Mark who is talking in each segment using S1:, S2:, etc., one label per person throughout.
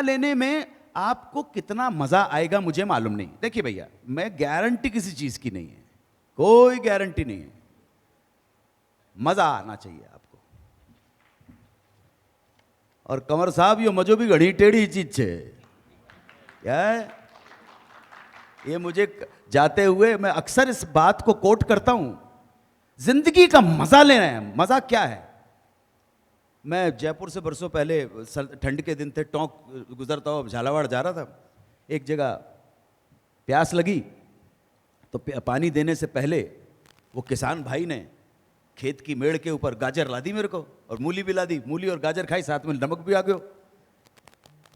S1: लेने में आपको कितना मजा आएगा मुझे मालूम नहीं। देखिए भैया, मैं गारंटी किसी चीज की नहीं है, कोई गारंटी नहीं है, मजा आना चाहिए आपको। और कंवर साहब यो मजो भी घड़ी टेढ़ी चीज है, क्या है ये? मुझे जाते हुए मैं अक्सर इस बात को कोट करता हूं, जिंदगी का मजा लेना है। मजा क्या है? मैं जयपुर से बरसों पहले ठंड के दिन थे, टोंक गुजरता हुआ झालावाड़ जा रहा था। एक जगह प्यास लगी तो पानी देने से पहले वो किसान भाई ने खेत की मेड़ के ऊपर गाजर ला दी मेरे को, और मूली भी ला दी। मूली और गाजर खाई, साथ में नमक भी आ गया।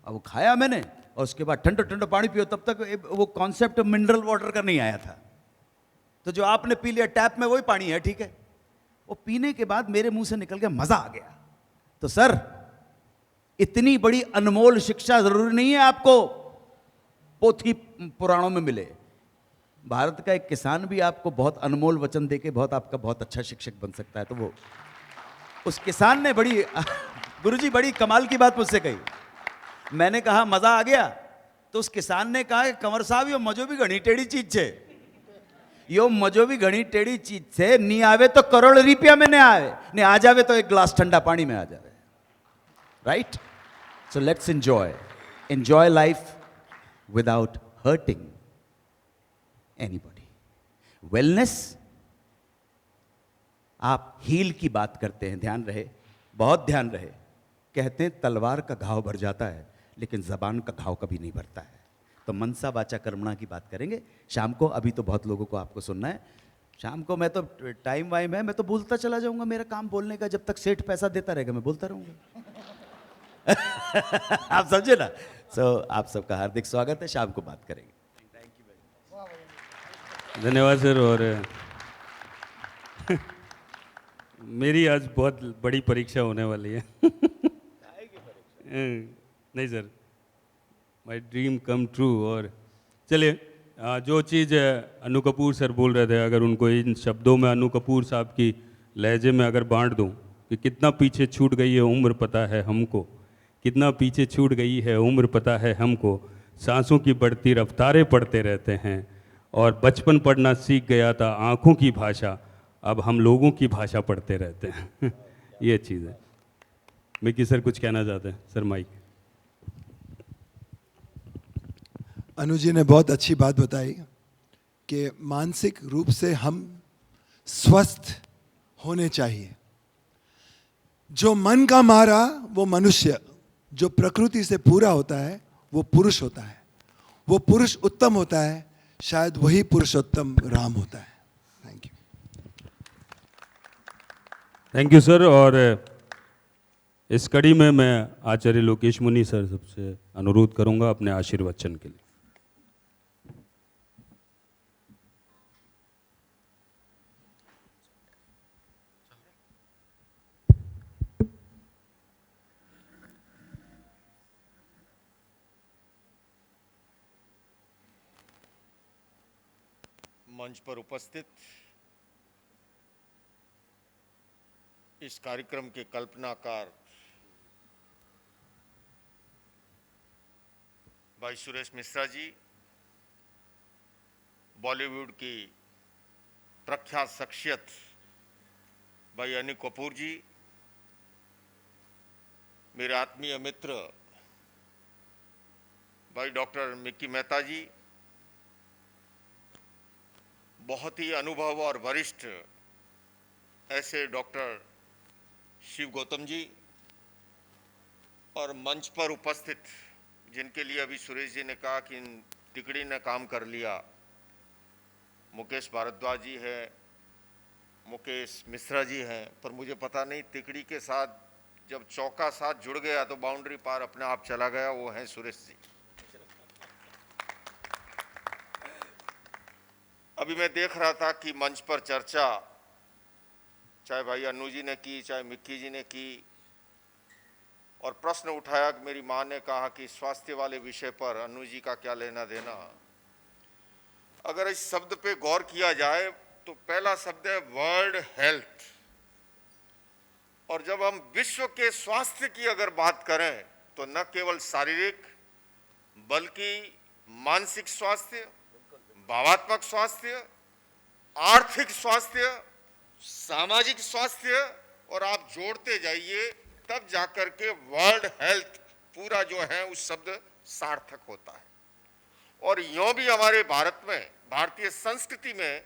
S1: अब वो खाया मैंने, और उसके बाद ठंडो ठंडो पानी पियो। तब तक वो कॉन्सेप्ट मिनरल वाटर का नहीं आया था। तो जो आपने पी लिया टैप में वही पानी है, ठीक है। वो पीने के बाद मेरे मुंह से निकल गया, मजा आ गया। तो सर, इतनी बड़ी अनमोल शिक्षा जरूरी नहीं है आपको पोथी पुराणों में मिले। भारत का एक किसान भी आपको बहुत अनमोल वचन देके आपका बहुत अच्छा शिक्षक बन सकता है। तो वो उस किसान ने बड़ी गुरुजी बड़ी कमाल की बात मुझसे कही। मैंने कहा मजा आ गया, तो उस किसान ने कहा कि कंवर साहब यो मजो भी घनी टेढ़ी चीज है, यो मजो भी घनी टेढ़ी चीज से नहीं आवे तो करोड़ रुपया में नहीं आवे, नहीं आ जावे तो एक ग्लास ठंडा पानी में आ जावे। Right? So let's enjoy life without hurting anybody. Wellness, आप हील की बात करते हैं, ध्यान रहे, बहुत ध्यान रहे। कहते हैं तलवार का घाव भर जाता है लेकिन जबान का घाव कभी नहीं भरता है। तो मनसा वाचा कर्मणा की बात करेंगे शाम को। अभी तो बहुत लोगों को आपको सुनना है। शाम को मैं तो टाइम वाइम है, मैं तो बोलता चला जाऊंगा, मेरा काम बोलने का। जब तक सेठ पैसा देता रहेगा मैं बोलता रहूंगा। आप समझे ना? आप सबका हार्दिक स्वागत है, शाम को बात करेंगे।
S2: धन्यवाद सर। और मेरी आज बहुत बड़ी परीक्षा होने वाली है। नहीं sir, my dream come true. और चलिए, जो चीज़ अनु कपूर सर बोल रहे थे, अगर उनको इन शब्दों में अनु कपूर साहब की लहजे में अगर बांट दूं कि कितना पीछे छूट गई है उम्र पता है हमको, कितना पीछे छूट गई है उम्र पता है हमको, सांसों की बढ़ती रफ्तारें पढ़ते रहते हैं, और बचपन पढ़ना सीख गया था आँखों की भाषा, अब हम लोगों की भाषा पढ़ते रहते हैं। ये चीज़ है। मिकी सर कुछ कहना चाहते हैं? Sir mic.
S3: अनु जी ने बहुत अच्छी बात बताई कि मानसिक रूप से हम स्वस्थ होने चाहिए। जो मन का मारा वो मनुष्य, जो प्रकृति से पूरा होता है वो पुरुष होता है। वो पुरुष उत्तम होता है, शायद वही पुरुषोत्तम राम होता है। Thank you.
S2: Thank you sir. और इस कड़ी में मैं आचार्य लोकेश मुनि सर सबसे अनुरोध करूंगा अपने आशीर्वचन के लिए।
S4: मंच पर उपस्थित इस कार्यक्रम के कल्पनाकार भाई सुरेश मिश्रा जी, बॉलीवुड की प्रख्यात शख्सियत भाई अनु कपूर जी, मेरे आत्मीय मित्र भाई डॉक्टर मिक्की मेहता जी, बहुत ही अनुभव और वरिष्ठ ऐसे डॉक्टर शिव गौतम जी, और मंच पर उपस्थित जिनके लिए अभी सुरेश जी ने कहा कि इन तिकड़ी ने काम कर लिया, मुकेश भारद्वाज जी है, मुकेश मिश्रा जी हैं, पर मुझे पता नहीं तिकड़ी के साथ जब चौका साथ जुड़ गया तो बाउंड्री पार अपने आप चला गया, वो हैं सुरेश जी। अभी मैं देख रहा था कि मंच पर चर्चा चाहे भाई अनु जी ने की, चाहे मिक्की जी ने की, और प्रश्न उठाया कि मेरी माँ ने कहा कि स्वास्थ्य वाले विषय पर अनु जी का क्या लेना देना। अगर इस शब्द पे गौर किया जाए तो पहला शब्द है वर्ल्ड हेल्थ, और जब हम विश्व के स्वास्थ्य की अगर बात करें तो न केवल शारीरिक बल्कि मानसिक स्वास्थ्य, भावात्मक स्वास्थ्य, आर्थिक स्वास्थ्य, सामाजिक स्वास्थ्य, और आप जोड़ते जाइए तब जाकर के वर्ल्ड हेल्थ पूरा जो है उस शब्द सार्थक होता है। और यूं भी हमारे भारत में, भारतीय संस्कृति में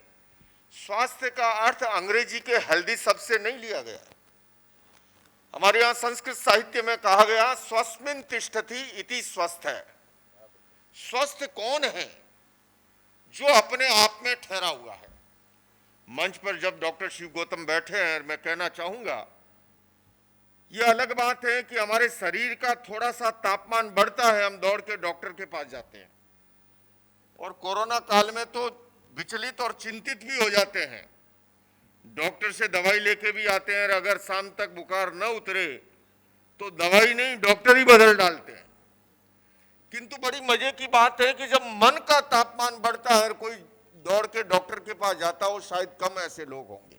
S4: स्वास्थ्य का अर्थ अंग्रेजी के हेल्दी शब्द से नहीं लिया गया। हमारे यहाँ संस्कृत साहित्य में कहा गया स्वस्मिन् तिष्ठति इति स्वस्थ है। स्वस्थ कौन है? जो अपने आप में ठहरा हुआ है। मंच पर जब डॉक्टर शिव गौतम बैठे हैं, मैं कहना चाहूंगा, यह अलग बात है कि हमारे शरीर का थोड़ा सा तापमान बढ़ता है, हम दौड़ के डॉक्टर के पास जाते हैं, और कोरोना काल में तो विचलित और चिंतित भी हो जाते हैं। डॉक्टर से दवाई लेके भी आते हैं, और अगर शाम तक बुखार न उतरे तो दवाई नहीं, डॉक्टर ही बदल डालते हैं। किंतु बड़ी मजे की बात है कि जब मन का तापमान बढ़ता है और कोई दौड़ के डॉक्टर के पास जाता हो, शायद कम ऐसे लोग होंगे।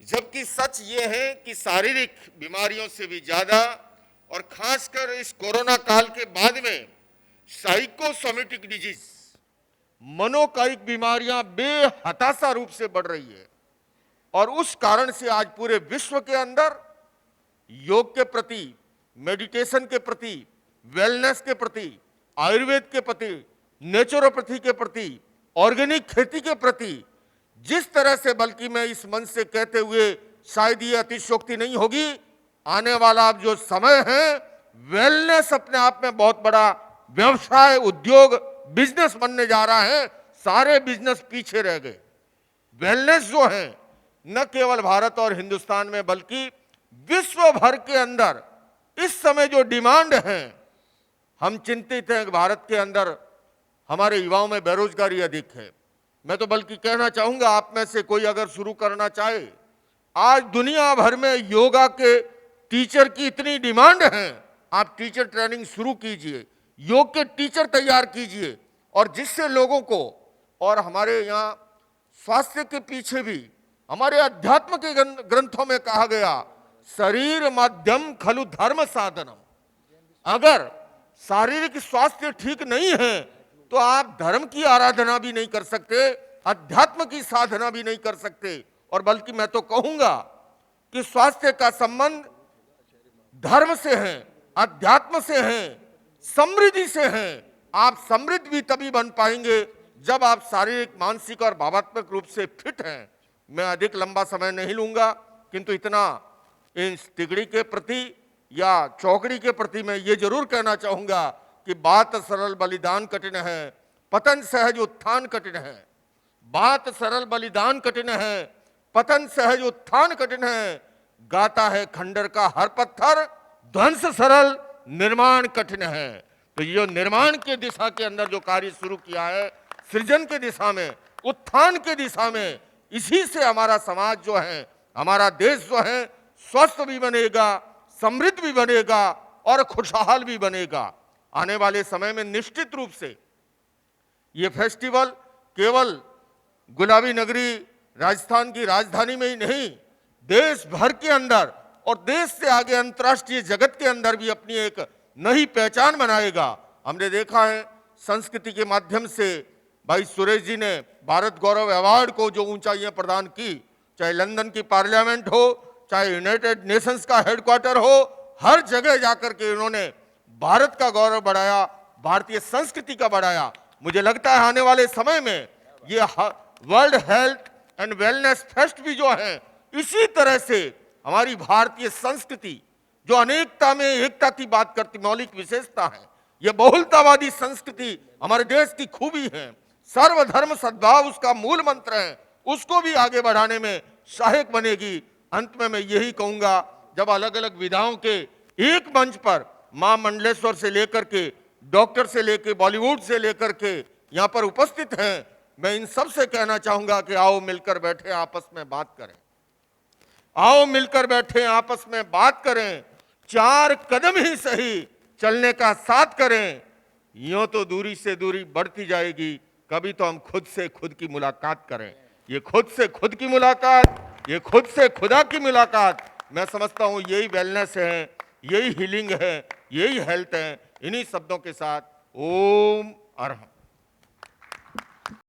S4: जबकि सच ये है कि शारीरिक बीमारियों से भी ज्यादा, और खासकर इस कोरोना काल के बाद में साइकोसोमेटिक डिजीज, मनोकायिक बीमारियां बेहताशा रूप से बढ़ रही है। और उस कारण से आज पूरे विश्व के अंदर योग के प्रति, मेडिटेशन के प्रति, वेलनेस के प्रति, आयुर्वेद के प्रति, नेचुरोपैथी के प्रति, ऑर्गेनिक खेती के प्रति जिस तरह से, बल्कि मैं इस मंच से कहते हुए शायद ये अतिशयोक्ति नहीं होगी, आने वाला अब जो समय है, वेलनेस अपने आप में बहुत बड़ा व्यवसाय, उद्योग, बिजनेस बनने जा रहा है। सारे बिजनेस पीछे रह गए। वेलनेस जो है न केवल भारत और हिंदुस्तान में बल्कि विश्व भर के अंदर इस समय जो डिमांड है, हम चिंतित हैं कि भारत के अंदर हमारे युवाओं में बेरोजगारी अधिक है। मैं तो बल्कि कहना चाहूंगा, आप में से कोई अगर शुरू करना चाहे, आज दुनिया भर में योगा के टीचर की इतनी डिमांड है, आप टीचर ट्रेनिंग शुरू कीजिए, योग के टीचर तैयार कीजिए, और जिससे लोगों को, और हमारे यहाँ स्वास्थ्य के पीछे भी हमारे अध्यात्म के ग्रंथों में कहा गया, शरीर माध्यम खलु धर्म साधनम। अगर शारीरिक स्वास्थ्य ठीक नहीं है तो आप धर्म की आराधना भी नहीं कर सकते, अध्यात्म की साधना भी नहीं कर सकते। और बल्कि मैं तो कहूंगा कि स्वास्थ्य का संबंध धर्म से है, अध्यात्म से है, समृद्धि से है। आप समृद्ध भी तभी बन पाएंगे जब आप शारीरिक, मानसिक और भावात्मक रूप से फिट हैं। मैं अधिक लंबा समय नहीं लूंगा, किंतु इतना इन तिगड़ी के प्रति या चौकड़ी के प्रति मैं ये जरूर कहना चाहूंगा कि बात सरल बलिदान कठिन है, पतन सहज उत्थान कठिन है। बात सरल बलिदान कठिन है, पतन सहज उत्थान कठिन है। गाता है खंडर का हर पत्थर, ध्वंस सरल निर्माण कठिन है। तो ये निर्माण के दिशा के अंदर जो कार्य शुरू किया है, सृजन के दिशा में, उत्थान के दिशा में, इसी से हमारा समाज जो है, हमारा देश जो है, स्वस्थ भी बनेगा, समृद्ध भी बनेगा और खुशहाल भी बनेगा। आने वाले समय में निश्चित रूप से ये फेस्टिवल केवल गुलाबी नगरी राजस्थान की राजधानी में ही नहीं, देश भर के अंदर और देश से आगे अंतर्राष्ट्रीय जगत के अंदर भी अपनी एक नई पहचान बनाएगा। हमने देखा है संस्कृति के माध्यम से भाई सुरेश जी ने भारत गौरव अवार्ड को जो ऊंचाइयां प्रदान की, चाहे लंदन की पार्लियामेंट हो, चाहे यूनाइटेड नेशंस का हेडक्वार्टर हो, हर जगह जाकर के इन्होंने भारत का गौरव बढ़ाया, भारतीय संस्कृति का बढ़ाया। मुझे लगता है आने वाले समय में ये world health and wellness fest भी जो है, इसी तरह से हमारी भारतीय संस्कृति जो अनेकता में एकता की बात करती, मौलिक विशेषता है, ये बहुलतावादी संस्कृति हमारे देश की खूबी है। सर्वधर्म सद्भाव उसका मूल मंत्र है, उसको भी आगे बढ़ाने में सहायक बनेगी। अंत में मैं यही कहूंगा, जब अलग अलग विधाओं के एक मंच पर मां मंडलेश्वर से लेकर के, डॉक्टर से लेकर, बॉलीवुड से लेकर के यहाँ पर उपस्थित हैं, मैं इन सब से कहना चाहूंगा कि आओ मिलकर बैठे आपस में बात करें, आओ मिलकर बैठे आपस में बात करें, 4 कदम ही सही चलने का साथ करें। यूं तो दूरी से दूरी बढ़ती जाएगी, कभी तो हम खुद से खुद की मुलाकात करें। ये खुद से खुद की मुलाकात, ये खुद से खुदा की मुलाकात, मैं समझता हूं यही वेलनेस है, यही हीलिंग है, यही हेल्थ है। इन्हीं शब्दों के साथ ओम अरहम।